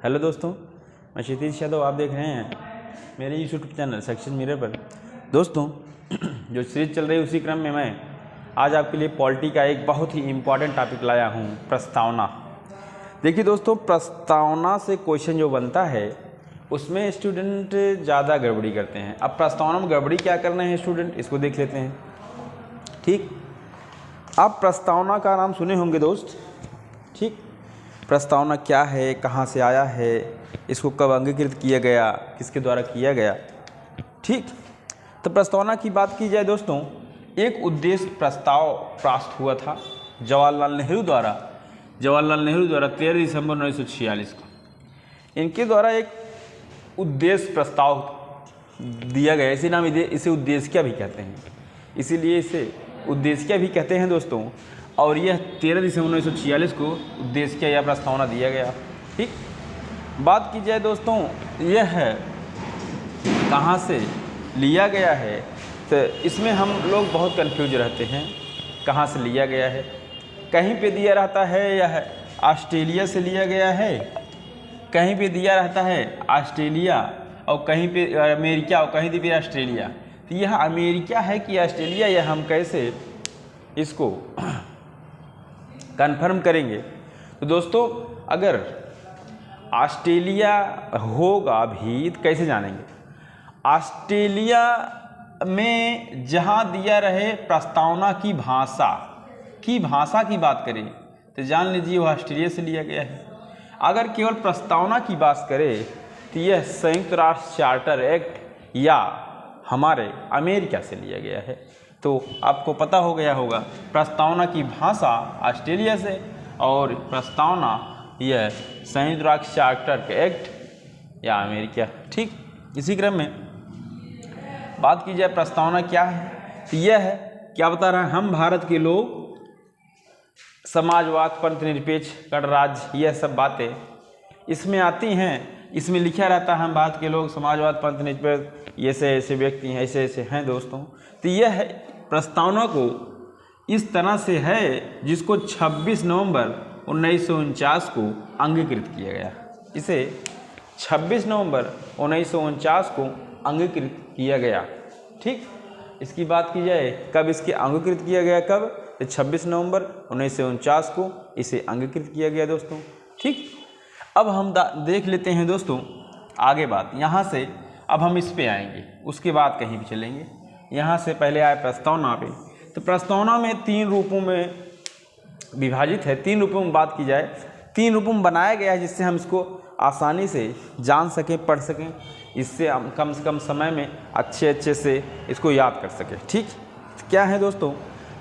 Hello दोस्तों, मैं क्षितिज यादव। आप देख रहे हैं मेरे यूट्यूब चैनल सक्सेस मिरर पर। दोस्तों, जो सीरीज चल रही है उसी क्रम में मैं आज आपके लिए पॉलिटी का एक बहुत ही इम्पॉर्टेंट टॉपिक लाया हूँ, प्रस्तावना। देखिए दोस्तों, प्रस्तावना से क्वेश्चन जो बनता है उसमें स्टूडेंट ज़्यादा गड़बड़ी करते हैं। अब प्रस्तावना में गड़बड़ी क्या करना है स्टूडेंट, इसको देख लेते हैं। ठीक, आप प्रस्तावना का नाम सुने होंगे दोस्त। ठीक, प्रस्तावना क्या है, कहाँ से आया है, इसको कब अंगीकृत किया गया, किसके द्वारा किया गया। ठीक, तो प्रस्तावना की बात की जाए दोस्तों, एक उद्देश्य प्रस्ताव प्राप्त हुआ था जवाहरलाल नेहरू द्वारा 13 दिसंबर 1946 को। इनके द्वारा एक उद्देश्य प्रस्ताव दिया गया। इसे उद्देश्य भी कहते हैं, इसीलिए इसे उद्देश्य भी कहते हैं दोस्तों। और यह 13 दिसंबर 1946 को उद्देश्य या प्रस्तावना दिया गया। ठीक, बात की जाए दोस्तों, यह है कहाँ से लिया गया है, तो इसमें हम लोग बहुत कंफ्यूज रहते हैं। कहाँ से लिया गया है, कहीं पे दिया रहता है यह ऑस्ट्रेलिया से लिया गया है, कहीं पे दिया रहता है ऑस्ट्रेलिया और कहीं पे अमेरिका और कहीं पे ऑस्ट्रेलिया। तो यह अमेरिका है कि ऑस्ट्रेलिया, यह हम कैसे इसको कन्फर्म करेंगे। तो दोस्तों, अगर ऑस्ट्रेलिया होगा भी तो कैसे जानेंगे। ऑस्ट्रेलिया में जहाँ दिया रहे प्रस्तावना की भाषा की बात करें तो जान लीजिए वह ऑस्ट्रेलिया से लिया गया है। अगर केवल प्रस्तावना की बात करें तो यह संयुक्त राष्ट्र चार्टर एक्ट या हमारे अमेरिका से लिया गया है। तो आपको पता हो गया होगा, प्रस्तावना की भाषा ऑस्ट्रेलिया से और प्रस्तावना यह संयुक्त राष्ट्र चार्टर एक्ट या अमेरिका। ठीक, इसी क्रम में बात की जाए प्रस्तावना क्या है, तो यह है क्या बता रहा है, हम भारत के लोग समाजवाद, पंथनिरपेक्ष, गणराज्य, यह सब बातें इसमें आती हैं। इसमें लिखा रहता है हम भारत के लोग समाजवाद, पंथनिरपेक्ष, ऐसे ऐसे व्यक्ति हैं, ऐसे ऐसे हैं दोस्तों। तो यह है प्रस्तावना को इस तरह से है जिसको 26 नवंबर 1949 को अंगीकृत किया गया। इसे 26 नवंबर 1949 को अंगीकृत किया गया। ठीक, इसकी बात की जाए कब इसके अंगीकृत किया गया, कब, तो 26 नवंबर 1949 को इसे अंगीकृत किया गया दोस्तों। ठीक, अब हम देख लेते हैं दोस्तों आगे बात। यहाँ से अब हम इस पे आएंगे, उसके बाद कहीं भी चलेंगे। यहाँ से पहले आए प्रस्तावना पे। तो प्रस्तावना में 3 रूपों में विभाजित है। 3 रूपों में बात की जाए, 3 रूपों में बनाया गया है जिससे हम इसको आसानी से जान सकें, पढ़ सकें। इससे हम कम से कम समय में अच्छे से इसको याद कर सकें। ठीक, क्या है दोस्तों,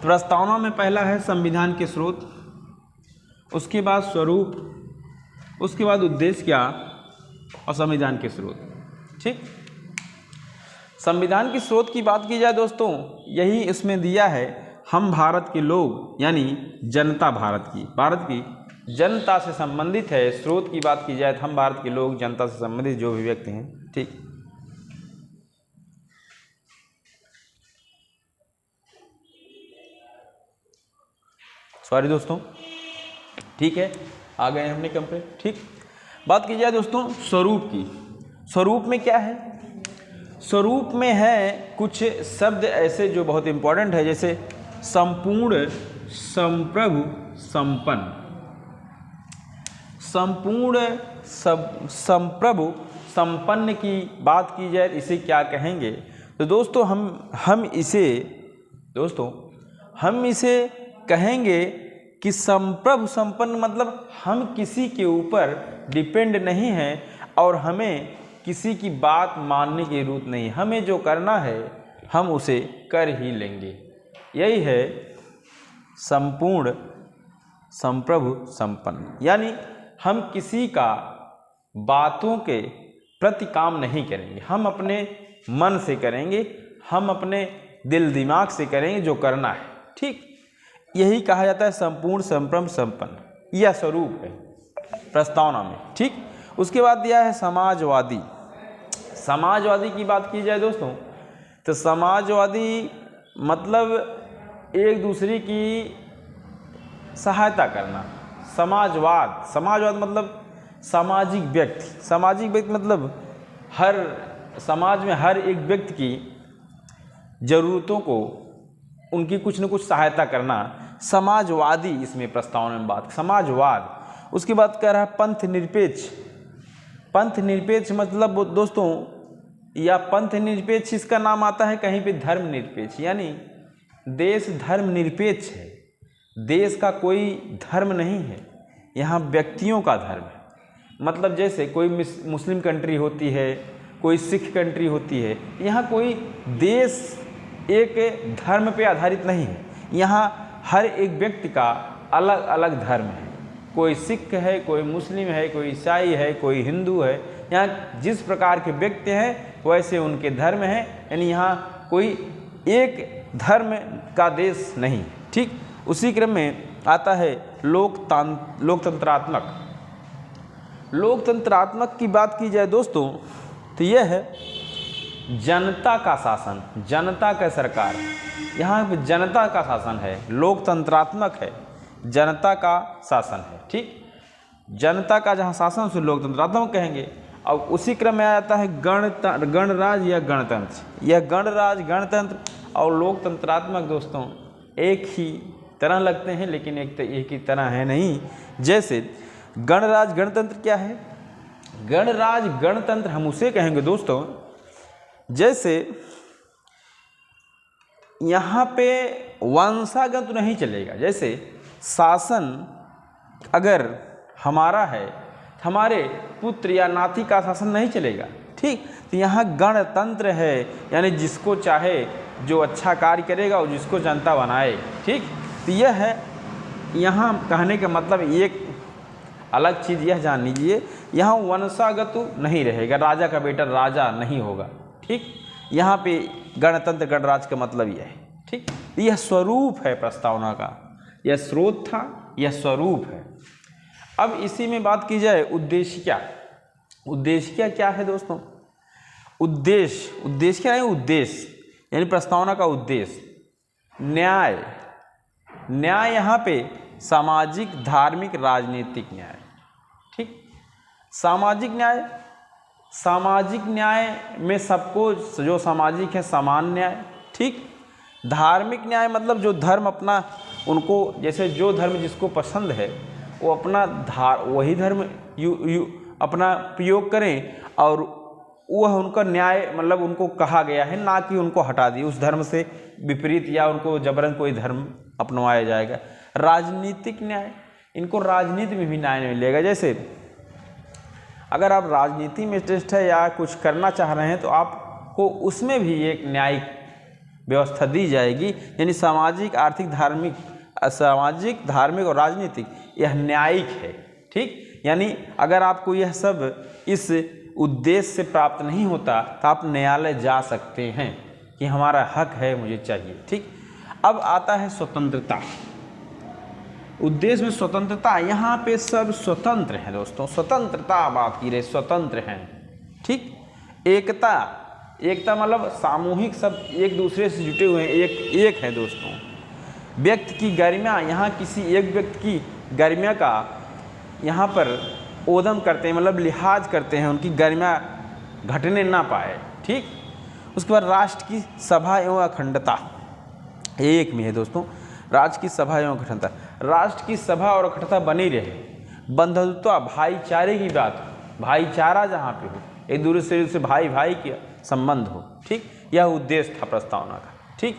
प्रस्तावना में पहला है संविधान के स्रोत, उसके बाद स्वरूप, उसके बाद उद्देश्य क्या और संविधान के स्रोत। ठीक, संविधान के स्रोत की बात की जाए दोस्तों, यही इसमें दिया है, हम भारत के लोग यानी जनता, भारत की जनता से संबंधित है। स्रोत की बात की जाए तो हम भारत के लोग, जनता से संबंधित जो भी व्यक्ति हैं। ठीक, सॉरी दोस्तों, ठीक है, आ गए हमने कंप्लीट। ठीक, बात की जाए दोस्तों स्वरूप की। स्वरूप में क्या है, स्वरूप में है कुछ शब्द ऐसे जो बहुत इंपॉर्टेंट है, जैसे संपूर्ण, संप्रभु, संपन्न। संपूर्ण, संप्रभु, संपन्न की बात की जाए इसे क्या कहेंगे, तो दोस्तों हम इसे कहेंगे कि संप्रभु, संपन्न मतलब हम किसी के ऊपर डिपेंड नहीं हैं और हमें किसी की बात मानने की जरूरत नहीं। हमें जो करना है हम उसे कर ही लेंगे। यही है संपूर्ण, संप्रभु, संपन्न। यानी हम किसी का बातों के प्रति काम नहीं करेंगे, हम अपने मन से करेंगे, हम अपने दिल दिमाग से करेंगे जो करना है। ठीक, यही कहा जाता है संपूर्ण, संप्रभु, संपन्न। यह स्वरूप है प्रस्तावना में। ठीक, उसके बाद दिया है समाजवादी। समाजवादी की बात की जाए दोस्तों, तो समाजवादी मतलब एक दूसरे की सहायता करना। समाजवाद मतलब सामाजिक व्यक्ति मतलब हर समाज में हर एक व्यक्ति की ज़रूरतों को उनकी कुछ न कुछ सहायता करना। समाजवादी इसमें प्रस्तावना में बात, समाजवाद। उसके बाद कह रहा है पंथ निरपेक्ष मतलब दोस्तों, या पंथ निरपेक्ष इसका नाम आता है कहीं पे धर्म निरपेक्ष, यानी देश धर्म निरपेक्ष है। देश का कोई धर्म नहीं है, यहाँ व्यक्तियों का धर्म है। मतलब जैसे कोई मुस्लिम कंट्री होती है, कोई सिख कंट्री होती है, यहाँ कोई देश एक धर्म पे आधारित नहीं है। यहाँ हर एक व्यक्ति का अलग अलग धर्म है। कोई सिख है, कोई मुस्लिम है, कोई ईसाई है, कोई हिंदू है। यहाँ जिस प्रकार के व्यक्ति हैं वैसे उनके धर्म हैं, यानी यहाँ कोई एक धर्म का देश नहीं। ठीक, उसी क्रम में आता है लोकतंत्रात्मक की बात की जाए दोस्तों तो यह है जनता का शासन, जनता का सरकार। यहाँ पे जनता का शासन है, लोकतंत्रात्मक है, जनता का शासन है। ठीक, जनता का जहाँ शासन उसे लोकतंत्रात्मक कहेंगे। अब उसी क्रम में आ जाता है गणराज या गणतंत्र। यह गणराज, गणतंत्र और लोकतंत्रात्मक दोस्तों एक ही तरह लगते हैं, लेकिन एक ही तरह है नहीं। जैसे गणराज गणतंत्र क्या है? गणराज गणतंत्र हम उसे कहेंगे दोस्तों जैसे यहाँ पे वंशागत नहीं चलेगा। जैसे शासन अगर हमारा है, हमारे पुत्र या नाती का शासन नहीं चलेगा। ठीक, तो यहाँ गणतंत्र है, यानी जिसको चाहे जो अच्छा कार्य करेगा और जिसको जनता बनाए। ठीक, तो यह है यहाँ कहने का मतलब। एक अलग चीज़ यह जान लीजिए, यहाँ वंशागत नहीं रहेगा, राजा का बेटा राजा नहीं होगा। ठीक, यहाँ पे गणतंत्र गणराज का मतलब यह है। ठीक, यह स्वरूप है प्रस्तावना का, यह स्रोत था, यह स्वरूप है। अब इसी में बात की जाए उद्देश्य क्या है दोस्तों? उद्देश्य क्या है? उद्देश्य यानी प्रस्तावना का उद्देश्य न्याय यहाँ पे सामाजिक, धार्मिक, राजनीतिक न्याय। ठीक, सामाजिक न्याय में सबको जो सामाजिक है समान न्याय। ठीक, धार्मिक न्याय मतलब जो धर्म अपना उनको, जैसे जो धर्म जिसको पसंद है वो अपना वही धर्म अपना प्रयोग करें और वह उनका न्याय मतलब उनको कहा गया है, ना कि उनको हटा दिए उस धर्म से विपरीत या उनको जबरन कोई धर्म अपनाया जाएगा। राजनीतिक न्याय, इनको राजनीति में भी न्याय मिलेगा। जैसे अगर आप राजनीति में इंटरेस्ट है या कुछ करना चाह रहे हैं तो आपको उसमें भी एक न्यायिक व्यवस्था दी जाएगी, यानी सामाजिक, आर्थिक, धार्मिक और राजनीतिक, यह न्यायिक है। ठीक, यानी अगर आपको यह सब इस उद्देश्य से प्राप्त नहीं होता तो आप न्यायालय जा सकते हैं कि हमारा हक है, मुझे चाहिए। ठीक, अब आता है स्वतंत्रता। उद्देश्य में स्वतंत्रता, यहाँ पे सब स्वतंत्र हैं दोस्तों, स्वतंत्रता बात की रहे, स्वतंत्र हैं। ठीक, एकता मतलब सामूहिक, सब एक दूसरे से जुटे हुए हैं, एक है दोस्तों। व्यक्ति की गरिमा, यहाँ किसी एक व्यक्ति की गरिमा का यहाँ पर ओदम करते हैं, मतलब लिहाज करते हैं, उनकी गरिमा घटने ना पाए। ठीक, उसके बाद राष्ट्र की सभा एवं अखंडता एक में है दोस्तों, राष्ट्र की सभा एवं अखंडता। राष्ट्र की सभा और अखंडता बनी रहे, बंधुत्व, भाईचारे की बात, भाईचारा जहाँ पे हो, एक दूसरे से भाई के संबंध हो। ठीक, यह उद्देश्य था प्रस्तावना का। ठीक,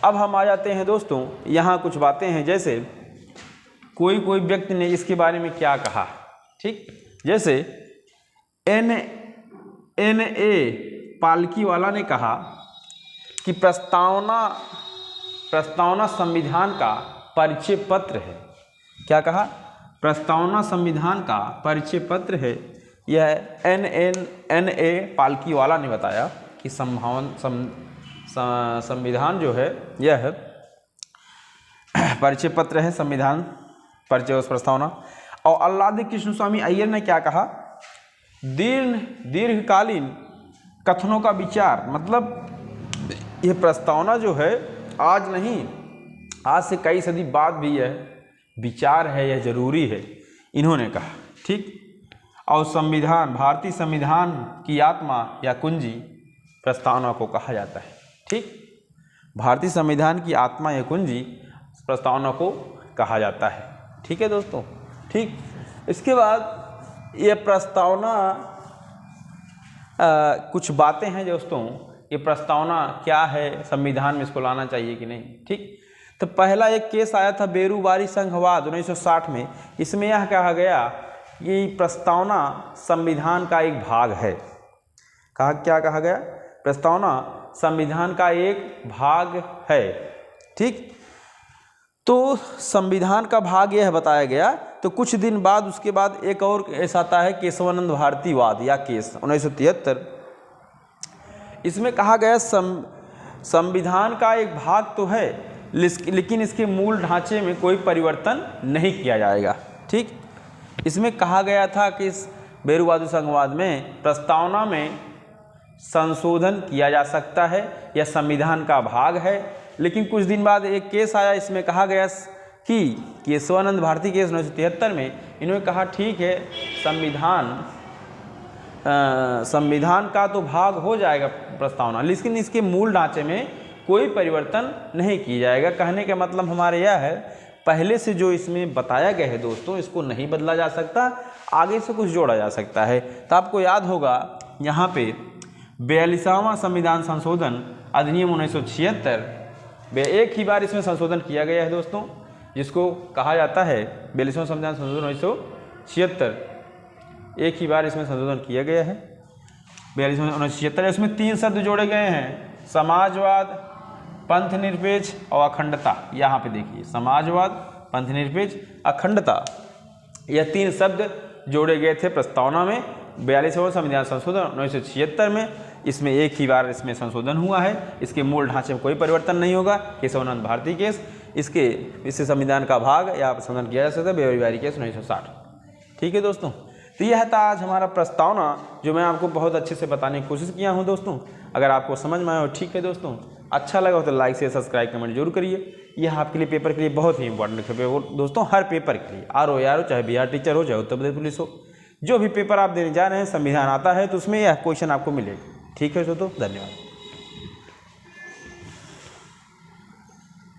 अब हम आ जाते हैं दोस्तों, यहाँ कुछ बातें हैं। जैसे कोई व्यक्ति ने इसके बारे में क्या कहा। ठीक, जैसे NA पालकी वाला ने कहा कि प्रस्तावना संविधान का परिचय पत्र है। क्या कहा? प्रस्तावना संविधान का परिचय पत्र है। यह NA पालकी वाला ने बताया कि संविधान जो है यह परिचय पत्र है, संविधान परिचय प्रस्तावना। और अल्लादी कृष्ण स्वामी अय्यर ने क्या कहा? दीर्घकालीन कथनों का विचार, मतलब यह प्रस्तावना जो है आज नहीं, आज से कई सदी बाद भी यह विचार है, यह जरूरी है, इन्होंने कहा। ठीक, और भारतीय संविधान की आत्मा या कुंजी प्रस्तावना को कहा जाता है। ठीक, भारतीय संविधान की आत्मा या कुंजी प्रस्तावना को कहा जाता है। ठीक है दोस्तों। ठीक, इसके बाद ये प्रस्तावना कुछ बातें हैं दोस्तों, ये प्रस्तावना क्या है, संविधान में इसको लाना चाहिए कि नहीं। ठीक, तो पहला एक केस आया था बेरूवारी संघवाद 1960 में। इसमें यह कहा गया कि प्रस्तावना संविधान का एक भाग है। क्या कहा गया? प्रस्तावना संविधान का एक भाग है। ठीक, तो संविधान का भाग यह बताया गया। तो कुछ दिन बाद उसके बाद एक और केस आता है केशवानंद भारती वाद या केस 1973। इसमें कहा गया संविधान का एक भाग तो है लेकिन इसके मूल ढांचे में कोई परिवर्तन नहीं किया जाएगा। ठीक, इसमें कहा गया था कि इस बेरूवादी संघवाद में प्रस्तावना में संशोधन किया जा सकता है या संविधान का भाग है। लेकिन कुछ दिन बाद एक केस आया, इसमें कहा गया कि केशवानंद भारती केस 1973 में इन्होंने कहा ठीक है संविधान का तो भाग हो जाएगा प्रस्तावना, लेकिन इसके मूल ढांचे में कोई परिवर्तन नहीं किया जाएगा। कहने का मतलब हमारे यह है पहले से जो इसमें बताया गया है दोस्तों, इसको नहीं बदला जा सकता, आगे से कुछ जोड़ा जा सकता है। तो आपको याद होगा यहाँ पे 42वां संविधान संशोधन अधिनियम 1976 एक ही बार इसमें संशोधन किया गया है दोस्तों, जिसको कहा जाता है 42वां संविधान संशोधन 1976। एक ही बार इसमें संशोधन किया गया है 42/1976। इसमें 3 शब्द जोड़े गए हैं, समाजवाद, पंथ निरपेक्ष और अखंडता। यहाँ पे देखिए समाजवाद, पंथ निरपेक्ष, अखंडता, यह 3 शब्द जोड़े गए थे प्रस्तावना में 42वां संविधान संशोधन 1976 में। इसमें एक ही बार इसमें संशोधन हुआ है, इसके मूल ढांचे में कोई परिवर्तन नहीं होगा। केशवानंद भारती केस इससे संविधान का भाग या संशोधन किया जा सकता है, बेरूवारी केस 1960। ठीक है दोस्तों, तो यह था आज हमारा प्रस्तावना, जो मैं आपको बहुत अच्छे से बताने की कोशिश किया हूँ दोस्तों। अगर आपको समझ में आया हो ठीक है दोस्तों, अच्छा लगा हो तो लाइक शेयर सब्सक्राइब कमेंट जरूर करिए। यह आपके लिए पेपर के लिए बहुत ही इंपॉर्टेंट है दोस्तों, हर पेपर के लिए आर चाहे बिहार टीचर हो, चाहे उत्तर प्रदेश पुलिस हो, जो भी पेपर आप देने जा रहे हैं संविधान आता है तो उसमें यह क्वेश्चन आपको मिलेगा। ठीक है दोस्तों, धन्यवाद।